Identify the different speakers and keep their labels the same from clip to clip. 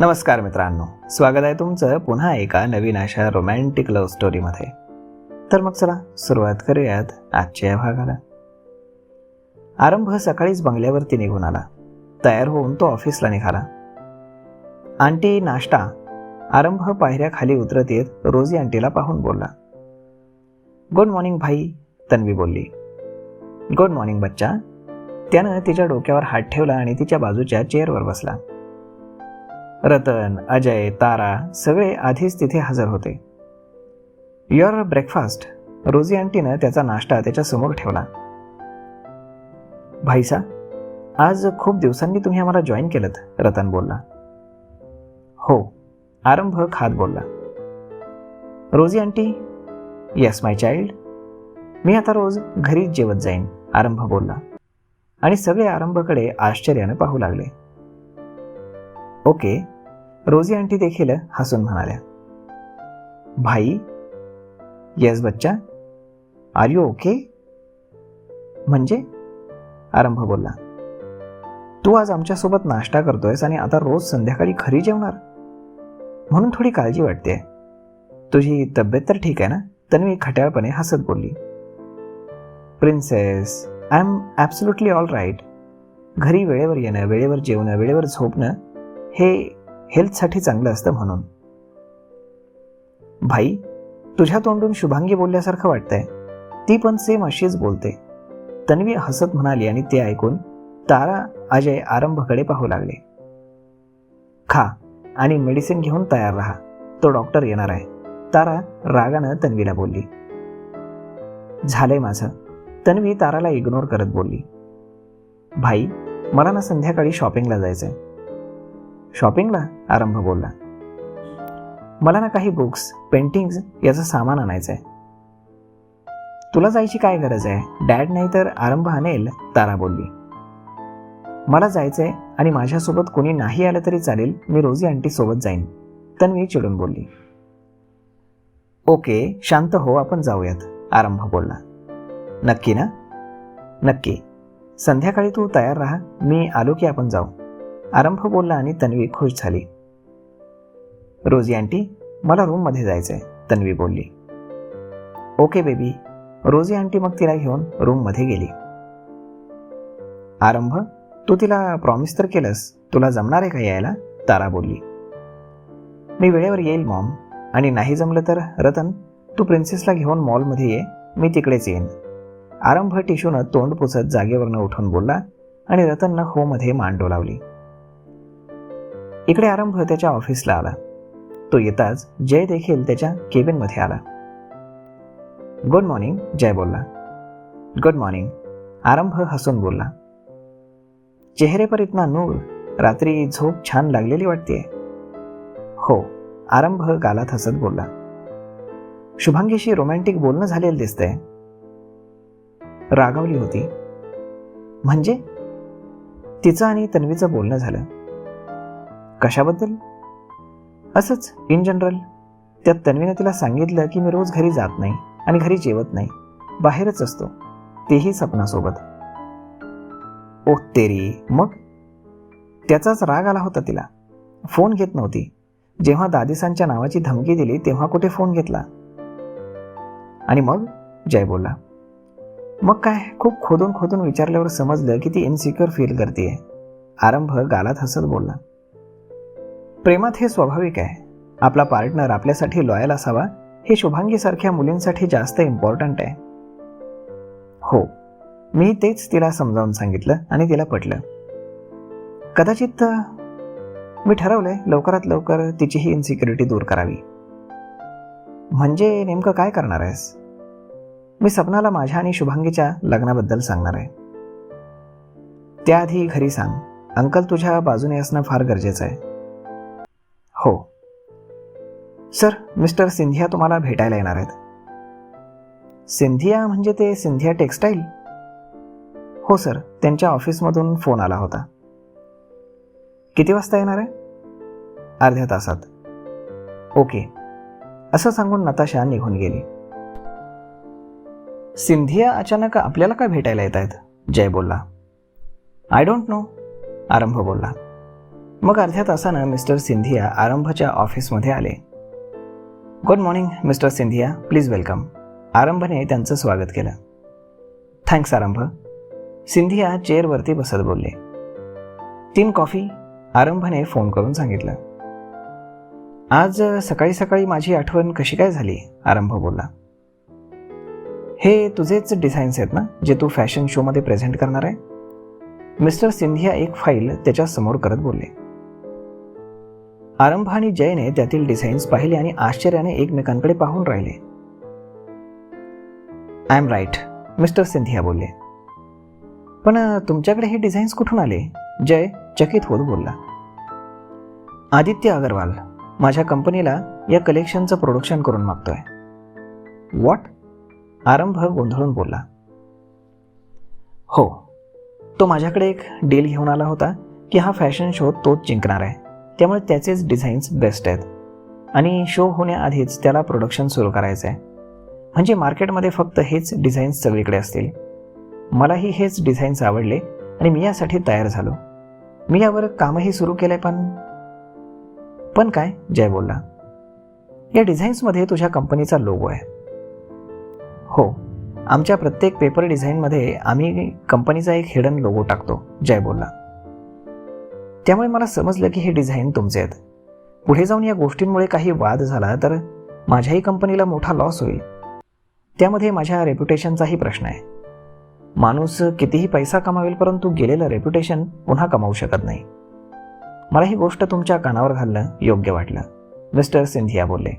Speaker 1: नमस्कार मित्रांनो, स्वागत आहे तुमचं पुन्हा एका नवीन अशा रोमॅन्टिक लव्ह स्टोरीमध्ये. तर मग चला सुरुवात करूयात आजच्या या भागाला. आरंभ सकाळीच बंगल्यावरती निघून आला. तयार होऊन तो ऑफिसला निघाला. आंटी नाश्ता. आरंभ पायऱ्या खाली उतरत येत रोजी आंटीला पाहून बोलला. गुड मॉर्निंग भाई, तन्वी बोलली. गुड मॉर्निंग बच्चा. त्यानं तिच्या डोक्यावर हात ठेवला आणि तिच्या बाजूच्या चेअरवर बसला. रतन, अजय, तारा सगळे आधीच तिथे हजर होते. Your breakfast. रोजी आंटीनं त्याचा नाश्ता त्याच्या समोर ठेवला. भाईसा, आज खूप दिवसांनी तुम्ही आम्हाला जॉईन केलं, रतन बोलला. हो, आरंभ खात बोलला. रोजी आंटी. येस माय चाइल्ड. मी आता रोज घरीच जेवत जाईन, आरंभ बोलला. आणि सगळे आरंभकडे आश्चर्याने पाहू लागले. ओके, रोजी आंटी देखील हसून म्हणाल्या. भाई. येस बच्चा. Are you okay. म्हणजे, आरंभ बोलला. तू आज आमच्यासोबत नाश्ता करतोयस आणि आता रोज संध्याकाळी घरी जेवणार, म्हणून थोडी काळजी वाटते. तुझी तब्येत तर ठीक आहे ना, तन्वी खट्याळपणे हसत बोलली. Princess, I am absolutely all right. घरी वेळेवर येणं, वेळेवर जेवणं, वेळेवर झोपणं हे हेल्थसाठी चांगलं असतं म्हणून. भाई, तुझ्या तोंडून शुभांगी बोलल्यासारखं वाटतंय. ती पण सेम अशीच बोलते, तन्वी हसत म्हणाली. आणि ते ऐकून तारा, अजय आरंभकडे पाहू लागले. खा आणि मेडिसिन घेऊन तयार राहा, तो डॉक्टर येणार आहे, तारा रागानं तन्वीला बोलली. झालंय माझं, तन्वी ताराला इग्नोर करत बोलली. भाई, मला ना संध्याकाळी शॉपिंगला जायचंय. शॉपिंगला, आरंभ बोलला. मला ना काही बुक्स, पेंटिंग्स याचं सामान आणायचंय. तुला जायची काय गरज आहे, डॅड नाही तर आरंभ आणेल, तारा बोलली. मला जायचंय आणि माझ्यासोबत कोणी नाही आलं तरी चालेल, मी रोजी आंटी सोबत जाईन, तन्वी चिडून बोलली. ओके, शांत हो, आपण जाऊयात, आरंभ बोलला. नक्की ना. नक्की. संध्याकाळी तू तयार राहा, मी आलो की आपण जाऊ, आरंभ बोलला. आणि तन्वी खुश झाली. रोजी आंटी, मला रूममध्ये जायचंय, तन्वी बोलली. Okay baby. रोजी आंटी मग तिला घेऊन रूममध्ये गेली. आरंभ, तू तिला प्रॉमिस तर केलंस, तुला जमणार आहे का यायला, तारा बोलली. मी वेळेवर येईल मॉम, आणि नाही जमलं तर रतन, तू प्रिन्सेसला घेऊन मॉलमध्ये ये, मी तिकडेच येईन, आरंभ टिशूनं तोंड पुसत जागेवरनं उठून बोलला. आणि रतननं हो मध्ये मान डोलावली. इकडे आरंभ त्याच्या ऑफिसला आला. तो येताच जय देखील त्याच्या केबिनमध्ये आला. गुड मॉर्निंग, जय बोलला. गुड मॉर्निंग, आरंभ हसून बोलला. चेहरे पर इतना नूर, रात्री झोप छान लागलेली वाटतेय. हो, आरंभ गालात हसत बोलला. शुभांगीशी रोमॅन्टिक बोलणं झालेलं दिसतंय. रागावली होती. म्हणजे? तिचं आणि तन्वीचं बोलणं झालं. कशाबद्दल? असंच इन जनरल. त्यात तन्वीने तिला सांगितलं की मी रोज घरी जात नाही आणि घरी जेवत नाही, बाहेरच असतो, तेही सपनासोबत. ओ तेरी. मग? त्याचाच राग आला होता तिला. फोन घेत नव्हती. जेव्हा दादिसांच्या नावाची धमकी दिली तेव्हा कुठे फोन घेतला. आणि मग? जय बोलला. मग काय, खूप खोदून खोदून विचारल्यावर समजलं की ती इनसिक्युअर फील करतेय, आरंभ गालात हसत बोलला. प्रेमात हे स्वाभाविक आहे. आपला पार्टनर आपल्यासाठी लॉयल असावा हे शुभांगीसारख्या मुलींसाठी जास्त इम्पॉर्टंट आहे. हो, मी तेच तिला समजावून सांगितलं आणि तिला पटलं. कदाचित मी ठरवलंय लवकरात लवकर तिचीही इन्सिक्युरिटी दूर करावी. म्हणजे नेमकं काय करणार आहेस? मी सपनाला माझ्या आणि शुभांगीच्या लग्नाबद्दल सांगणार आहे. त्याआधी घरी सांग, अंकल तुझ्या बाजूने असणं फार गरजेचं आहे. हो सर, मिस्टर सिंधिया तुम्हाला भेटायला येणार आहेत. सिंधिया म्हणजे ते सिंधिया टेक्सटाईल? हो सर, त्यांच्या ऑफिसमधून फोन आला होता. किती वाजता येणार आहे? अर्ध्या तासात. ओके, असं सांगून नताशा निघून गेली. सिंधिया अचानक आपल्याला का भेटायला येत आहेत? जय बोलला. आय डोंट नो, आरंभ बोलला. मग अर्ध्या तासानं मिस्टर सिंधिया आरंभच्या ऑफिसमध्ये आले. Good morning mister Scindia, please welcome. आरंभने त्यांचं स्वागत केलं. थँक्स आरंभ. सिंधिया चेअरवरती बसत बोलले. 3 कॉफी, आरंभने फोन करून सांगितलं. आज सकाळी सकाळी माझी आठवण कशी काय झाली, आरंभ बोलला. हे तुझेच डिझाईन्स आहेत ना जे तू फॅशन शोमध्ये प्रेझेंट करणार आहे? मिस्टर सिंधिया एक फाईल त्याच्या समोर करत बोलले. आरंभ आणि जयने त्यातील डिझाईन्स पाहिले आणि आश्चर्याने एकमेकांकडे पाहून राहिले. I am right, mister Scindia बोलले. पण तुमच्याकडे हे डिझाईन्स कुठून आले? जय चकित होत बोलला. आदित्य अगरवाल माझ्या कंपनीला या कलेक्शनचं प्रोडक्शन करून मागतोय. व्हॉट? आरंभ गोंधळून बोलला. हो, तो माझ्याकडे एक डील घेऊन आला होता की हा फॅशन शो तोच जिंकणार आहे, त्यामुळे त्याचेच डिझाईन्स बेस्ट आहेत आणि शो होण्याआधीच त्याला प्रोडक्शन सुरू करायचं आहे. म्हणजे मार्केटमध्ये फक्त हेच डिझाईन्स सगळीकडे असतील. मलाही हेच डिझाईन्स आवडले आणि मी यासाठी तयार झालो. मी यावर कामही सुरू केलंय. पण काय? जय बोलला. या डिझाईन्समध्ये तुझ्या कंपनीचा लोगो आहे. हो, आमच्या प्रत्येक पेपर डिझाईनमध्ये आम्ही कंपनीचा एक हिडन लोगो टाकतो, जय बोलला. त्यामुळे मला समजलं की हे डिझाईन तुमचे आहेत. पुढे जाऊन या गोष्टींमुळे काही वाद झाला तर माझ्याही कंपनीला मोठा लॉस होईल. त्यामध्ये माझ्या रेप्युटेशनचाही प्रश्न आहे. माणूस कितीही पैसा कमावेल परंतु गेलेलं रेप्युटेशन पुन्हा कमावू शकत नाही. मला ही गोष्ट तुमच्या कानावर घालणं योग्य वाटलं, मिस्टर सिंधिया बोलले.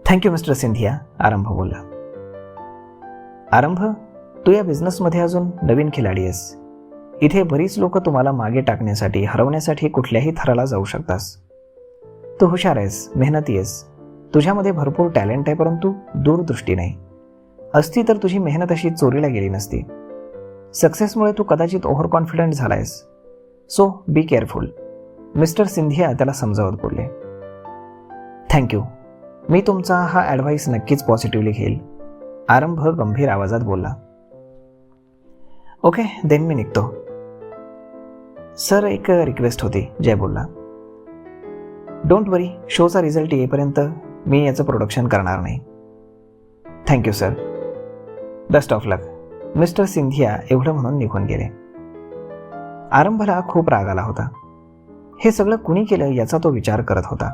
Speaker 1: थँक्यू मिस्टर सिंधिया, आरंभ बोलला. आरंभ, तू या बिझनेसमध्ये अजून नवीन खिलाडी आहेस. इथे बरीच लोक तुम्हाला मागे टाकण्यासाठी, हरवण्यासाठी कुठल्याही थराला जाऊ शकतास. तू हुशार आहेस, मेहनती आहेस. तुझ्यामध्ये भरपूर टॅलेंट आहे परंतु दूरदृष्टी नाही. असती तर तुझी मेहनत अशी चोरीला गेली नसती. सक्सेसमुळे तू कदाचित ओव्हर कॉन्फिडंट झालायस. So be careful, mister Scindia त्याला समजावत बोलले. थँक्यू, मी तुमचा हा ॲडव्हाइस नक्कीच पॉझिटिव्हली घेईल, आरंभ गंभीर आवाजात बोलला. ओके देन मी निघतो. सर एक रिक्वेस्ट होती, जय बोलला. डोंट वरी, शोचा रिझल्ट येईपर्यंत मी याचं प्रोडक्शन करणार नाही. Thank you sir, best of luck, mister Scindia एवढं म्हणून निघून गेले. आरंभला खूप राग आला होता. हे सगळं कुणी केलं याचा तो विचार करत होता.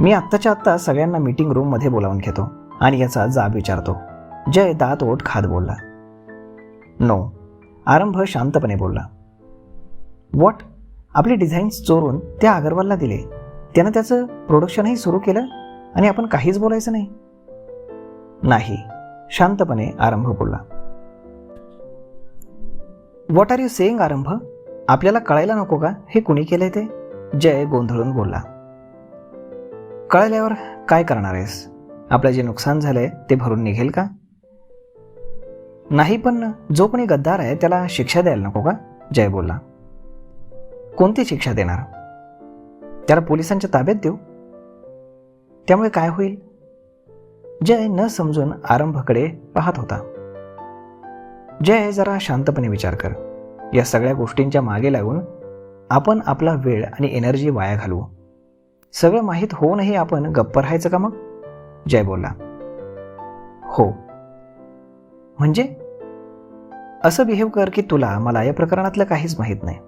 Speaker 1: मी आत्ताच्या आत्ता सगळ्यांना मीटिंग रूममध्ये बोलावून घेतो आणि याचा जाब विचारतो, जय दात ओठ खात बोलला. नो, आरंभ शांतपणे बोलला. व्हॉट? आपले डिझाईन्स चोरून त्या अगरवालला दिले, त्यानं त्याचं प्रोडक्शनही सुरू केलं आणि आपण काहीच बोलायचं नाही? नाही, शांतपणे आरंभ बोलला. व्हॉट आर यू सेइंग आरंभ? आपल्याला कळायला नको का हे कुणी केलंय ते? जय गोंधळून बोलला. कळल्यावर काय करणार आहेस? आपलं जे नुकसान झालंय ते भरून निघेल का? नाही, पण जो कोणी गद्दार आहे त्याला शिक्षा द्यायला नको का? जय बोलला. कोणती शिक्षा देणार? त्याला पोलिसांच्या ताब्यात देऊ. त्यामुळे काय होईल? जय न समजून आरंभकडे पाहत होता. जय जरा शांतपणे विचार कर. या सगळ्या गोष्टींच्या मागे लागून आपण आपला वेळ आणि एनर्जी वाया घालवू. सगळं माहीत होऊनही आपण गप्प राहायचं का मग? जय बोलला. हो, म्हणजे असं बिहेव कर की तुला मला या प्रकरणातलं काहीच माहीत नाही.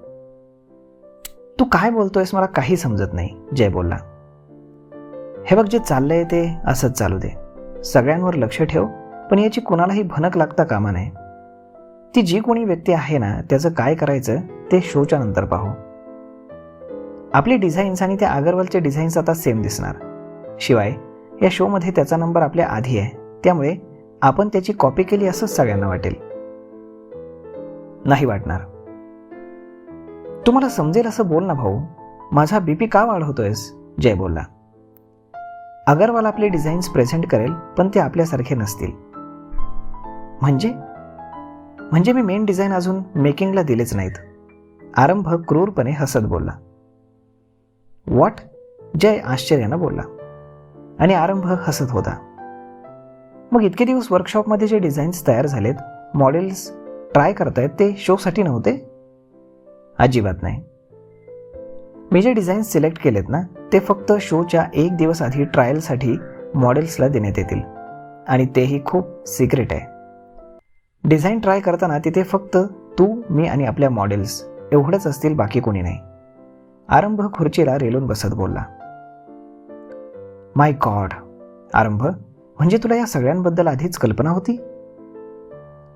Speaker 1: तू काय बोलतोयस मला काही समजत नाही, जय बोलला. हे बघ, जे चाललंय ते असंच चालू दे. सगळ्यांवर लक्ष ठेव, पण याची कुणालाही भनक लागता कामा नये. ती जी कोणी व्यक्ती आहे ना त्याचं काय करायचं ते शोच्या नंतर पाहू. आपली डिझाईन्स आणि त्या अगरवालचे डिझाईन्स आता सेम दिसणार. शिवाय या शोमध्ये त्याचा नंबर आपल्या आधी आहे, त्यामुळे आपण त्याची कॉपी केली असंच सगळ्यांना वाटेल. नाही वाटणार. तुम्हाला समजेल असं बोल ना भाऊ. माझा बीपी का वाढवतोयस? जय बोलला. अगरवाल आपले डिझाईन्स प्रेझेंट करेल पण ते आपल्यासारखे नसतील. म्हणजे मी मेन डिझाईन अजून मेकिंगला दिलेच नाहीत. आरंभ क्रूरपणे हसत बोलला. व्हॉट? जय आश्चर्यानं बोलला आणि आरंभ हसत होता. मग इतके दिवस वर्कशॉपमध्ये जे डिझाईन्स तयार झालेत, मॉडेल्स ट्राय करतायत, ते शोसाठी नव्हते? अजिबात नाही. मी जे डिझाईन सिलेक्ट केलेत ना ते फक्त शोच्या 1 दिवस आधी ट्रायलसाठी मॉडेल्सला देण्यात येतील आणि तेही खूप सिक्रेट आहे. डिझाईन ट्राय करताना तिथे फक्त तू, मी आणि आपल्या मॉडेल्स एवढंच असतील, बाकी कोणी नाही. आरंभ खुर्चीला रेलून बसत बोलला. माय गॉड आरंभ, म्हणजे तुला या सगळ्यांबद्दल आधीच कल्पना होती?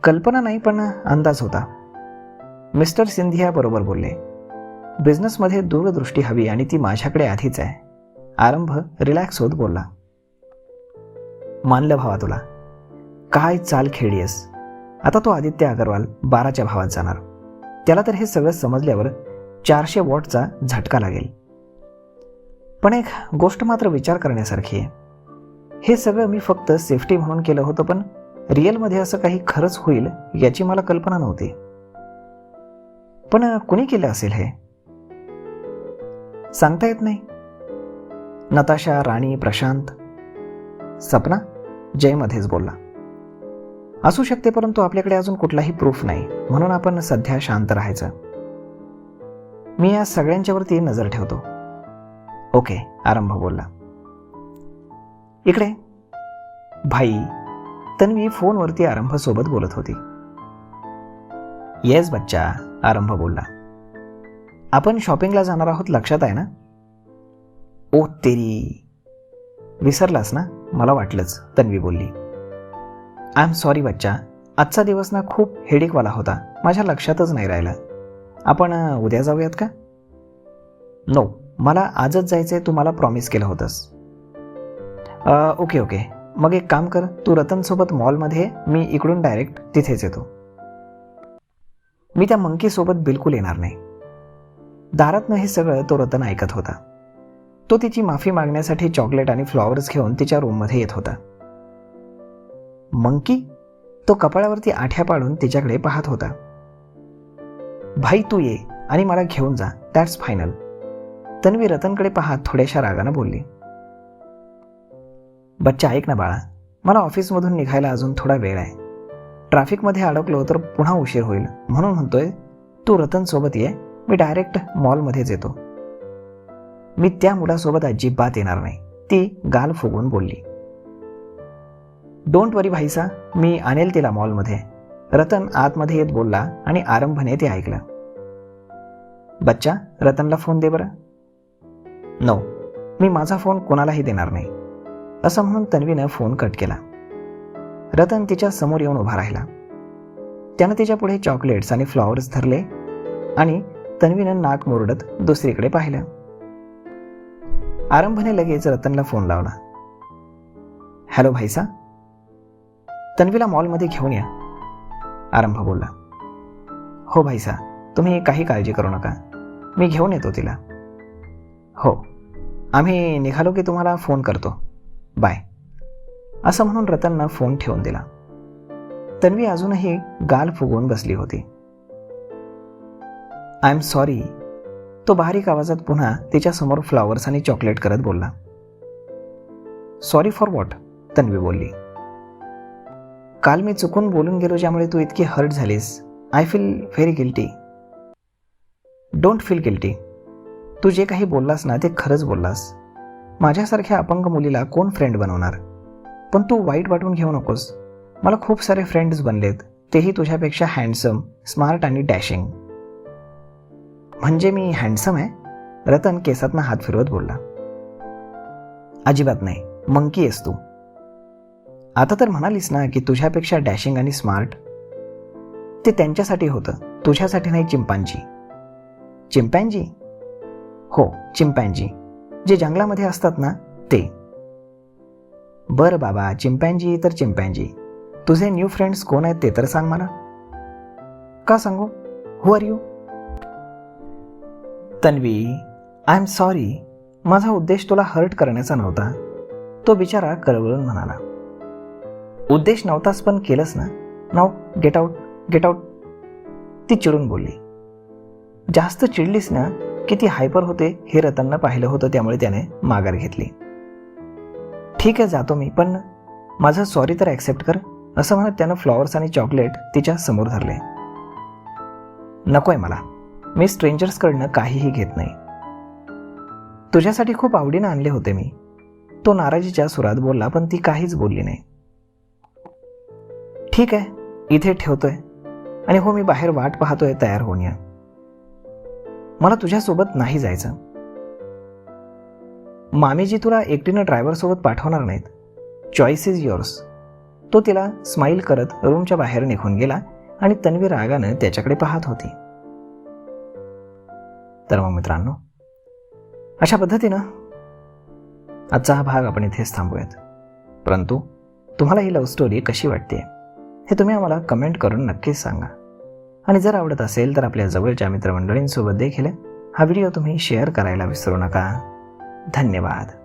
Speaker 1: कल्पना नाही पण अंदाज होता. मिस्टर सिंधिया बरोबर बोलले. बिझनेसमध्ये दूरदृष्टी हवी आणि ती माझ्याकडे आधीच आहे. आरंभ रिलॅक्स होत बोलला. मानलं भावा तुला. काय चाल खेळलीयस. आता तो आदित्य अगरवाल 12च्या भावात जाणार. त्याला तर हे सगळं समजल्यावर 400 वॉटचा झटका लागेल. पण एक गोष्ट मात्र विचार करण्यासारखी आहे. हे सगळं मी फक्त सेफ्टी म्हणून केलं होतं, पण रिअलमध्ये असं काही खरंच होईल याची मला कल्पना नव्हती. पण कुणी केलं असेल हे सांगता येत नाही. नताशा, राणी, प्रशांत, सपना जयमध्येच बोलला. असू शकते, परंतु आपल्याकडे अजून कुठलाही प्रूफ नाही, म्हणून आपण सध्या शांत राहायचं. मी या सगळ्यांच्यावरती नजर ठेवतो. ओके आरंभ बोलला. इकडे भाई, तन्वी फोनवरती आरंभ सोबत बोलत होती. येस बच्चा, आरंभ बोलला. आपण शॉपिंगला जाणार आहोत, लक्षात आहे ना? ओ तेरी, विसरलास ना? मला वाटलंच, तन्वी बोलली. आय एम सॉरी बच्चा, आजचा दिवस ना खूप हेडेकवाला होता, माझ्या लक्षातच नाही राहिलं. आपण उद्या जाऊयात का? नो, मला आजच जायचंय, तू मला प्रॉमिस केलं होतंस. ओके, मग एक काम कर, तू रतनसोबत मॉलमध्ये, मी इकडून डायरेक्ट तिथेच येतो. मी त्या मंकीसोबत बिलकुल येणार नाही. दारातनं हे सगळं तो रतन ऐकत होता. तो तिची माफी मागण्यासाठी चॉकलेट आणि फ्लॉवर्स घेऊन तिच्या रूममध्ये येत होता. मंकी? तो कपाळावरती आठ्या पाडून तिच्याकडे पाहत होता. भाई तू ये आणि मला घेऊन जा, दॅट्स फायनल. तन्वी रतनकडे पाहत थोड्याशा रागानं बोलली. बच्चा ऐक ना बाळा, मला ऑफिसमधून निघायला अजून थोडा वेळ आहे. ट्रॅफिकमध्ये अडकलो तर पुन्हा उशीर होईल, म्हणून म्हणतोय तू रतनसोबत ये, मी डायरेक्ट मॉलमध्येच येतो. मी त्या मुलासोबत अजिबात येणार नाही, ती गाल फुगवून बोलली. डोंट वरी भाईसा, मी आणेल तिला मॉलमध्ये. रतन आतमध्ये येत बोलला आणि आरंभने ते ऐकलं. बच्चा, रतनला फोन दे बरं. नो, मी माझा फोन कोणालाही देणार नाही, असं म्हणून तन्वीनं फोन कट केला. रतन तिच्या समोर येऊन उभा राहिला. त्यानं तिच्या पुढे चॉकलेट्स आणि फ्लॉवर्स धरले आणि तन्वीनं नाक मुरडत दुसरीकडे पाहिलं. आरंभने लगेच रतनला फोन लावला. हॅलो भाईसा, तन्वीला मॉलमध्ये घेऊन या, आरंभ बोलला. हो भाईसा, तुम्ही काही काळजी करू नका, मी घेऊन येतो तिला. हो, आम्ही निघालो की तुम्हाला फोन करतो, बाय, असं म्हणून रतननं फोन ठेवून दिला. तन्वी अजूनही गाल फुगवून बसली होती. आय एम सॉरी, तो बारीक आवाजात पुन्हा तिच्यासमोर फ्लॉवर्स आणि चॉकलेट करत बोलला. Sorry for what? तन्वी बोलली. काल मी चुकून बोलून गेलो, ज्यामुळे तू इतकी हर्ट झालीस. I feel very guilty. Don't feel guilty. तू जे काही बोललास ना ते खरंच बोललास. माझ्यासारख्या अपंग मुलीला कोण फ्रेंड बनवणार? पण तू वाईट वाटून घेऊ नकोस. मला खूप सारे फ्रेंड्स बनलेत, तेही तुझ्यापेक्षा हँडसम, स्मार्ट आणि डॅशिंग. म्हणजे मी हँडसम आहे? रतन केसातनं हात फिरवत बोलला. अजिबात नाही, मंकी आहेस तू. आता तर म्हणालीस ना की तुझ्यापेक्षा डॅशिंग आणि स्मार्ट. ते त्यांच्यासाठी होतं, तुझ्यासाठी नाही. चिंपांजी. चिंपॅन्जी? हो, चिंपॅन्जी, जे जंगलामध्ये असतात ना ते. बरं बाबा, चिंपॅन्जी तर चिंपॅन्जी. तुझे न्यू फ्रेंड्स कोण आहेत ते तर सांग मला. का सांगू? Who are you? Tanvi, I am sorry, माझा उद्देश तुला हर्ट करण्याचा नव्हता, तो बिचारा कळवळून म्हणाला. उद्देश नव्हताच, पण केलंस ना. नाव गेट आउट, गेट आउट, ती चिडून बोलली. जास्त चिडलीस ना की ती हायपर होते हे रतननं पाहिलं होतं, त्यामुळे त्याने माघार घेतली. ठीक आहे, जातो मी, पण माझं सॉरी तर ॲक्सेप्ट कर, असं म्हणत त्यानं फ्लॉवर्स आणि चॉकलेट तिच्या समोर धरले. नकोय मला, मी स्ट्रेंजर्सकडनं काहीही घेत नाही. तुझ्यासाठी खूप आवडीनं आणले होते मी. तो नाराजीच्या सुरात बोलला, पण ती काहीच बोलली नाही. ठीक आहे, इथे ठेवतोय. आणि हो, मी बाहेर वाट पाहतोय, तयार होऊन या. मला तुझ्यासोबत नाही जायचं. मामीजी तुला एकटीनं ड्रायव्हरसोबत पाठवणार नाहीत. Choice is yours. तो तिला स्माईल करत रूमच्या बाहेर निघून गेला आणि तन्वी रागानं त्याच्याकडे पाहत होती. तर मग मित्रांनो, अशा पद्धतीनं आजचा हा भाग आपण इथेच थांबूयात. परंतु तुम्हाला ही लव्ह स्टोरी कशी वाटते हे तुम्ही आम्हाला कमेंट करून नक्कीच सांगा. आणि जर आवडत असेल तर आपल्या जवळच्या मित्रमंडळींसोबत देखील हा व्हिडिओ तुम्ही शेअर करायला विसरू नका. धन्यवाद.